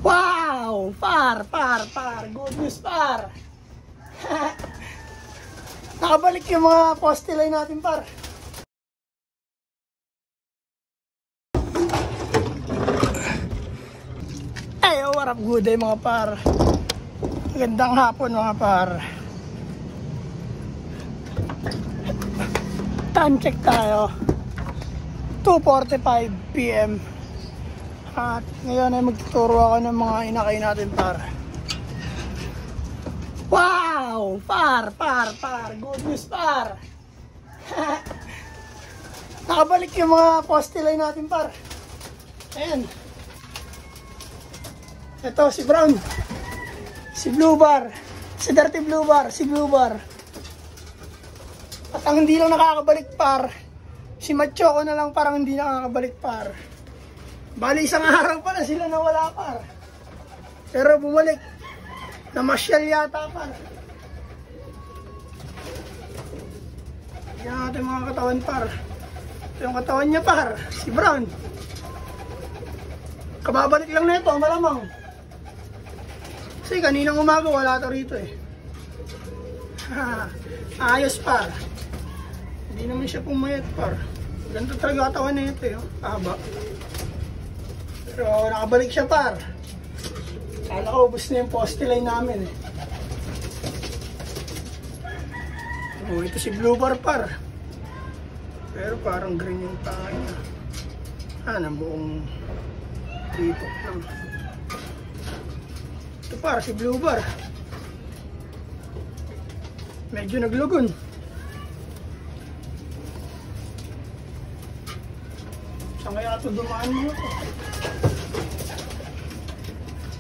Wow! Par! Good news, par! Nakabalik yung mga poste line natin, par. Hey, what up, good day, mga par. Magandang hapon, mga par. Time check tayo. 2:45 PM. At ngayon ay magtuturo ako ng mga inakay natin, par. Wow! Par! Good news, par! Nakabalik yung mga poste line natin, par. Ayan. Ito, si Brown. Si Blue Bar. Si Dirty Blue Bar. Si Blue Bar. At ang hindi lang nakakabalik, par, si Machoco na lang parang hindi nakakabalik, par. Bali, isang araw pa na sila nawala, par. Pero bumalik. Namasyal yata, par. Yan natin mga katawan, par. Ito yung katawan niya, par. Si Brown. Kababalik lang na ito, malamang. Kasi kaninang umaga wala ito rito eh. Ayos, par. Hindi naman siya pumayat, par. Ganito talaga katawan na ito eh. Haba. Pero nakabalik siya, par. Kala ko ubos na yung poste line namin eh. Oh, ito si Blue Bar, par. Pero parang green yung tanga niya. Buong dito lang. Ito, par, si Blue Bar. Medyo naglugon. Saan kaya ito dumaan mo ito?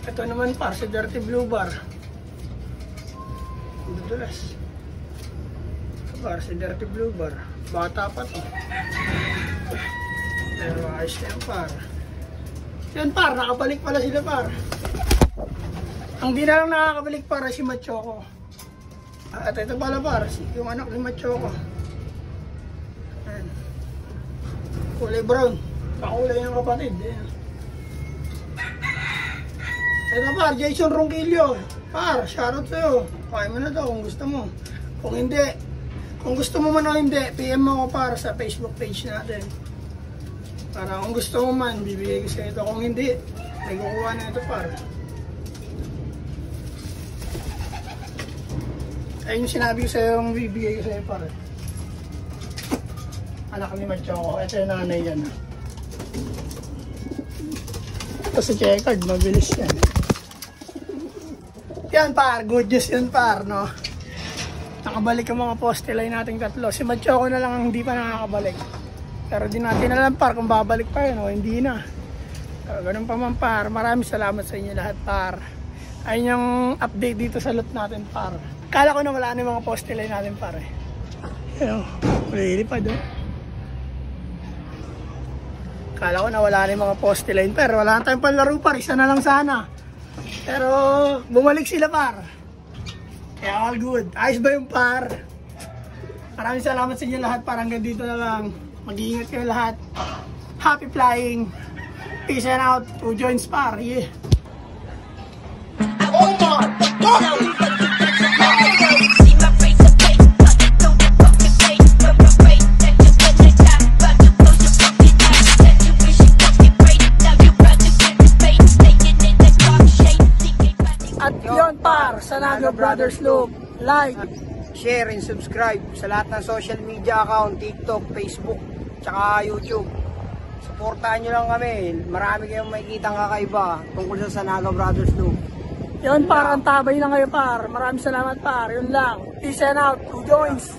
Ito naman, par, si Dirty Blue Bar. Madulas. Ito, par, si Dirty Blue Bar. Bata pa to. Pero ayos na yan, par. Yan, par, nakabalik pala sila, par. Ang di na lang nakakabalik, par, si Machoco. At ito pala, par, yung anak ni Machoco. Ayan. Kulay brown. Kakulay ng kapatid. Ayan. Ito, par, Jason Ronquillo. Par, shoutout sa'yo. Kaya mo na daw kung gusto mo. Kung hindi, kung gusto mo man o hindi, PM mo ako, par, sa Facebook page natin. Para kung gusto mo man, bibigay ko sa'yo ito. Kung hindi, may kukuha na ito, par. Ayun yung sinabi ko sa'yo, yung bibigay ko sa'yo, par. Anak ni Machoco. Ito yung nanay yan. Ito sa checkered, mabilis yan. Yan, par, good news yun, par, no? Nakabalik yung mga poste line nating tatlo. Si Machoco na lang ang hindi pa nakakabalik. Pero di natin alam, par, kung babalik pa yun o hindi na. Pero ganun pa man, par. Maraming salamat sa inyo lahat, par. Ayun yung update dito sa lot natin, par. Kala ko na wala na yung mga poste line natin, par. Ayun, ulilipad, oh. Kala ko na wala na yung mga poste line, pero wala na tayong panlaro, par. Isa na lang sana. Pero bumalik sila, par. Kaya all good. Ayos ba yung, par? Maraming salamat sa inyo lahat, par. Hanggang dito na lang. Mag-iingat kayo lahat. Happy flying. Peace and out. 2 joints, par. Yeah. Oh my God! At yun, par, sa Nago Brothers Loop. Like, share and subscribe sa lahat ng social media account, TikTok, Facebook, tsaka YouTube. Supportahan nyo lang kami. Marami kayong makikita kakaiba tungkol sa Nago Brothers Loop. yun, par, ang tabay na kayo, par. Maraming salamat, par. Yun lang. Peace and out. 2 joints.